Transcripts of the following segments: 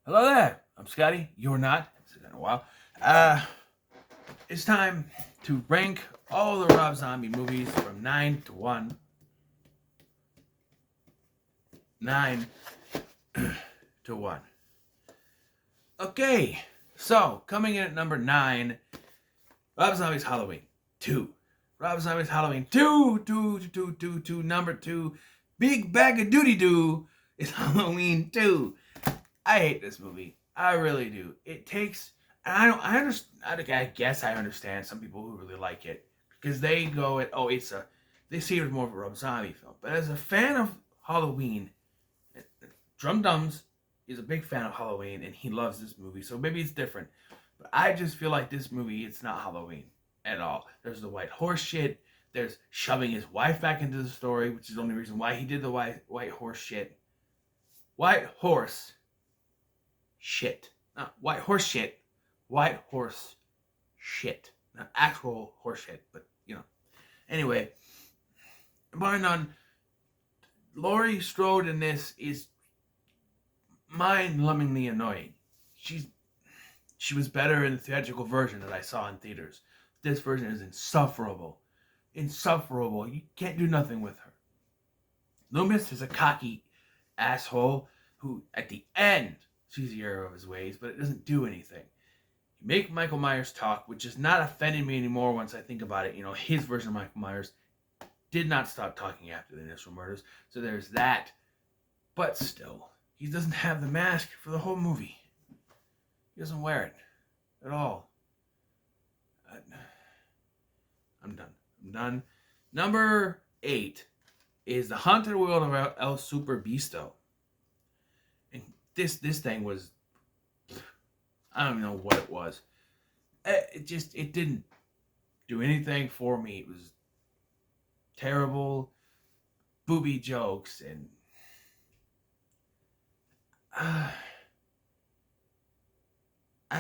Hello there. I'm Scotty. You're not. It's been a while. It's time to rank all the Rob Zombie movies from 9 to 1. 9 to 1. Okay. So, coming in at number 9, Rob Zombie's Halloween 2. Rob Zombie's Halloween 2. Number 2. Big Bag of Doody Doo is Halloween 2. I hate this movie. I really do. It takes, and I understand. I guess I understand some people who really like it because they go at, they see it as more of a Rob Zombie film. But as a fan of Halloween, Drum Dums is a big fan of Halloween and he loves this movie, so maybe it's different. But I just feel like this movie, it's not Halloween at all. There's the white horse shit. There's shoving his wife back into the story, which is the only reason why he did the white horse shit. White horse shit. Not white horse shit. White horse shit. Not actual horse shit, but you know. Anyway, bar none, Laurie Strode in this is mind-numbingly annoying. She was better in the theatrical version that I saw in theaters. This version is insufferable. Insufferable. You can't do nothing with her. Loomis is a cocky asshole who, at the end, sees the error of his ways, but it doesn't do anything. You make Michael Myers talk, which is not offending me anymore once I think about it. You know, his version of Michael Myers did not stop talking after the initial murders, so there's that. But still, he doesn't have the mask for the whole movie. He doesn't wear it at all. I'm done. Number 8 is The Haunted World of El Super Beasto. And this thing was, I don't even know what it was. It didn't do anything for me. It was terrible, booby jokes, and I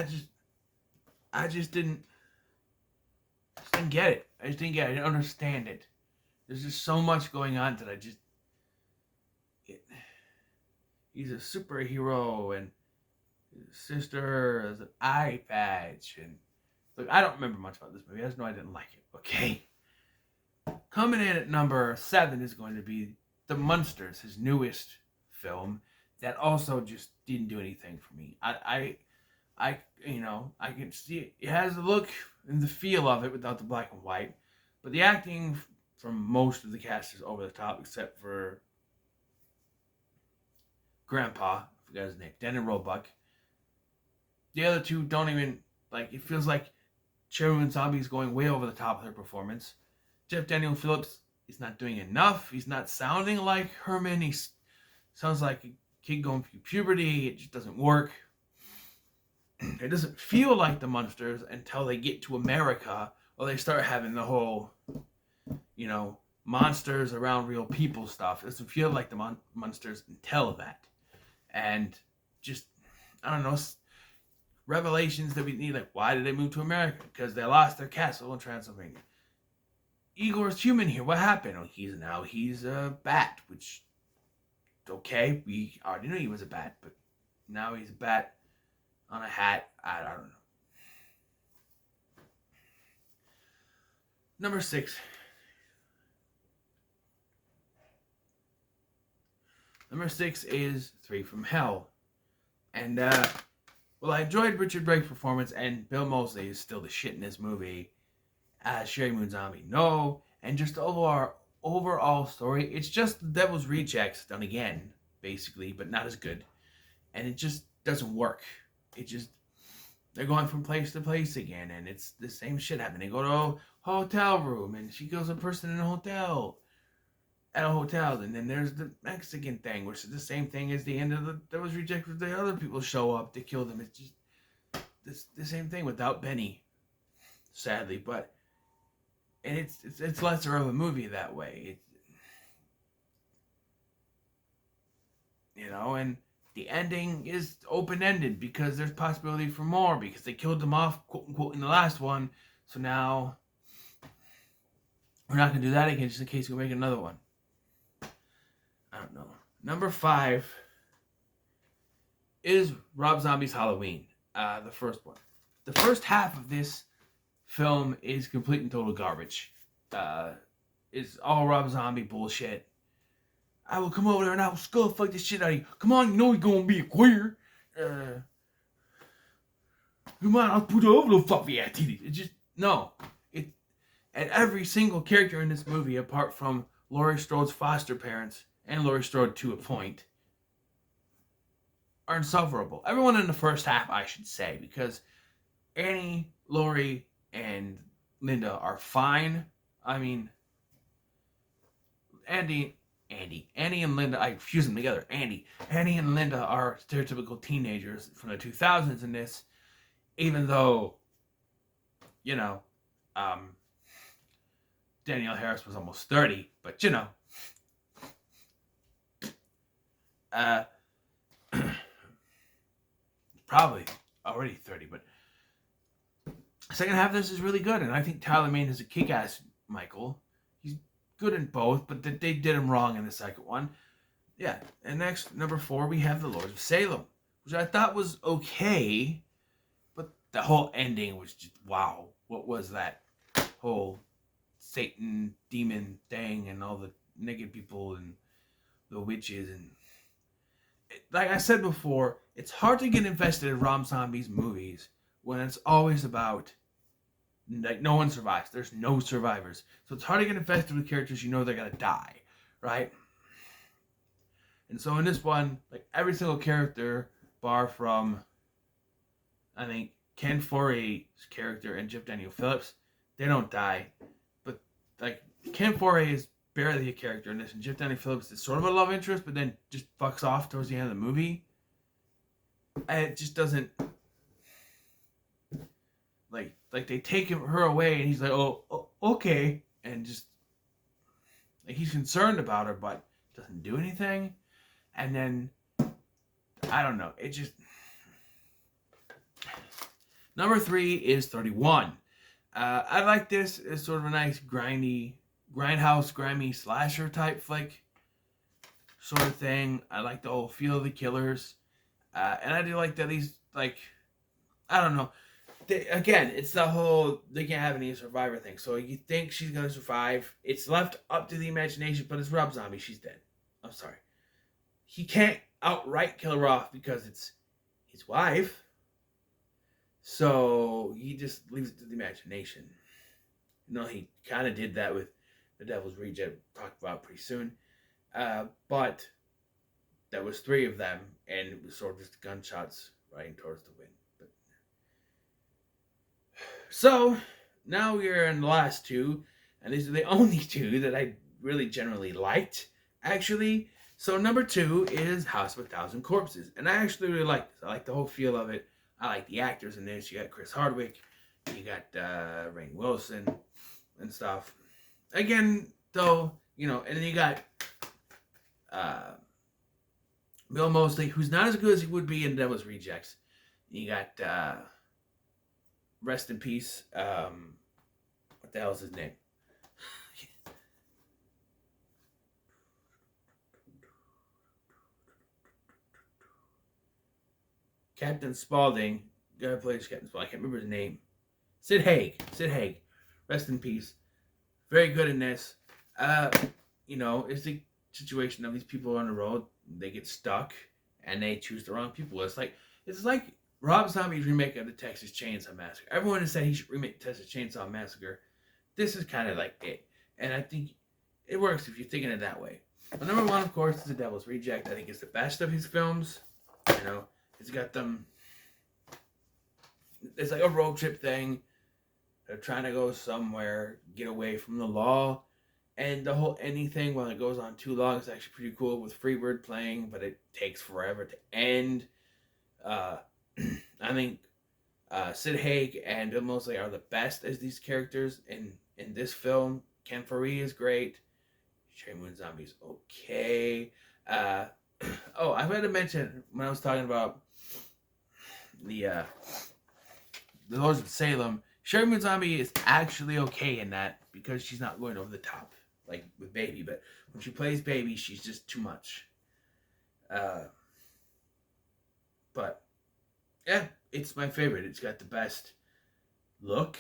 just didn't get it. I just didn't get it. I didn't understand it. There's just so much going on that he's a superhero and his sister has an eye patch, and look, I don't remember much about this movie. I just know I didn't like it. Okay. Coming in at number 7 is going to be The Munsters, his newest film, that also just didn't do anything for me. I I can see it. It has the look and the feel of it without the black and white, but the acting from most of the cast is over the top, except for Grandpa, I forgot his name, Danny Roebuck. The other two don't even, like, it feels like Cherry and Zombie is going way over the top of their performance. Jeff Daniel Phillips is not doing enough. He's not sounding like Herman. He sounds like a kid going through puberty. It just doesn't work. It doesn't feel like the Munsters until they get to America, or they start having the whole, monsters around real people stuff. It doesn't feel like the Munsters until that. And just, I don't know, revelations that we need, like, why did they move to America? Because they lost their castle in Transylvania. Igor's human here. What happened? Oh, he's a bat, which, okay, we already knew he was a bat, but now he's a bat on a hat. I don't know. Number 6. Number 6 is 3 from Hell. And, well, I enjoyed Richard Brake's performance, and Bill Moseley is still the shit in this movie. Sherry Moon Zombie, no. And just the overall story, it's just the Devil's Rejects done again, basically, but not as good. And it just doesn't work. They're going from place to place again, and it's the same shit happening. They go to a hotel room, and she kills a person in a hotel. At a hotel, and then there's the Mexican thing, which is the same thing as the end of the Devil's Rejects. The other people show up to kill them. It's just the same thing without Benny, sadly. But and it's lesser of a movie that way. And the ending is open-ended because there's possibility for more because they killed them off, quote unquote, in the last one. So now we're not gonna do that again, just in case we make another one. I don't know. Number 5 is Rob Zombie's Halloween, the first one. The first half of this film is complete and total garbage. It's all Rob Zombie bullshit. I will come over there and I will skull fuck this shit out of you. Come on, you know you're gonna be a queer. Come on, I'll put over the fluffy ass titties. It just no. And every single character in this movie, apart from Laurie Strode's foster parents and Laurie Strode to a point, are insufferable. Everyone in the first half, I should say, because Annie, Laurie, and Linda are fine. I mean, Annie and Linda, I fuse them together. Annie and Linda are stereotypical teenagers from the 2000s in this, even though, you know, Danielle Harris was almost 30, but you know, probably already 30, but the second half of this is really good, and I think Tyler Mane is a kick-ass Michael. He's good in both, but they did him wrong in the second one. Yeah, and next, number 4, we have The Lords of Salem, which I thought was okay, but the whole ending was just, wow. What was that whole Satan demon thing and all the naked people and the witches and like I said before, it's hard to get invested in Rob Zombie's movies when it's always about like no one survives. There's no survivors. So it's hard to get invested with characters you know they're gonna die, right? And so in this one, like every single character, bar from I think Ken Foree's character and Jeff Daniel Phillips, they don't die. But like Ken Foree is barely a character in this, and Jeff Daniel Phillips is sort of a love interest, but then just fucks off towards the end of the movie. And it just doesn't like they take her away, and he's like, oh, okay, and just like he's concerned about her, but doesn't do anything. And then I don't know, it just number 3 is 31. I like this as sort of a nice grindhouse, grimy slasher type flick sort of thing. I like the whole feel of the killers. And I do like that he's like, I don't know. Again, it's the whole they can't have any survivor thing. So you think she's going to survive. It's left up to the imagination, but it's Rob Zombie. She's dead. I'm sorry. He can't outright kill her off because it's his wife. So he just leaves it to the imagination. You know, he kind of did that with The Devil's Reject, we'll talk about pretty soon. But there was 3 of them, and it was sort of just gunshots riding towards the wind. But so now we're in the last 2, and these are the only 2 that I really generally liked, actually. So number 2 is House of a Thousand Corpses, and I actually really like this. I like the whole feel of it. I like the actors in this. You got Chris Hardwick, you got Rainn Wilson and stuff. Again, though, you know, and then you got Bill Moseley, who's not as good as he would be in Devil's Rejects. You got rest in peace. What the hell is his name? Captain Spaulding. Guy plays Captain Spaulding. I can't remember his name. Sid Haig. Rest in peace. Very good in this. You know, it's the situation of these people on the road. They get stuck and they choose the wrong people. It's like Rob Zombie's remake of the Texas Chainsaw Massacre. Everyone has said he should remake Texas Chainsaw Massacre. This is kind of like it. And I think it works if you're thinking it that way. But number 1, of course, is The Devil's Reject. I think it's the best of his films. You know, it's got them. It's like a road trip thing. They're trying to go somewhere, get away from the law. And the whole ending thing, while it goes on too long, is actually pretty cool with Freebird playing, but it takes forever to end. I think Sid Haig and Bill Moseley are the best as these characters in this film. Ken Foree is great. Sheri Moon Zombie's okay. Oh, I forgot to mention when I was talking about the Lords of Salem, Sheri Moon Zombie is actually okay in that because she's not going over the top like with Baby, but when she plays Baby, she's just too much. But yeah, it's my favorite. It's got the best look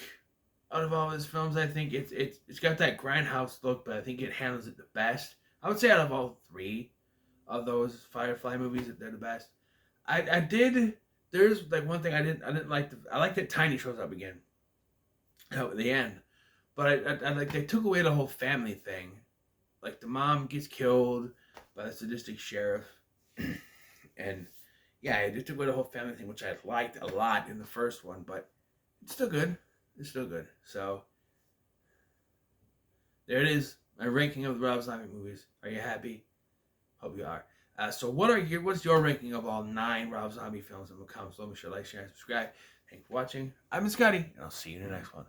out of all his films. I think it's got that grindhouse look, but I think it handles it the best. I would say out of all three of those Firefly movies, that they're the best. I did. There's like one thing I didn't like. I like that Tiny shows up again at the end, but I like they took away the whole family thing. Like the mom gets killed by the sadistic sheriff, and yeah, it just took away the whole family thing, which I liked a lot in the first one, but it's still good. It's still good. So there it is. My ranking of the Rob Zombie movies. Are you happy? Hope you are. So what's your ranking of all 9 Rob Zombie films in the comments? Let me sure, like, share, and subscribe. Thanks for watching. I've been Scotty, and I'll see you in the next one.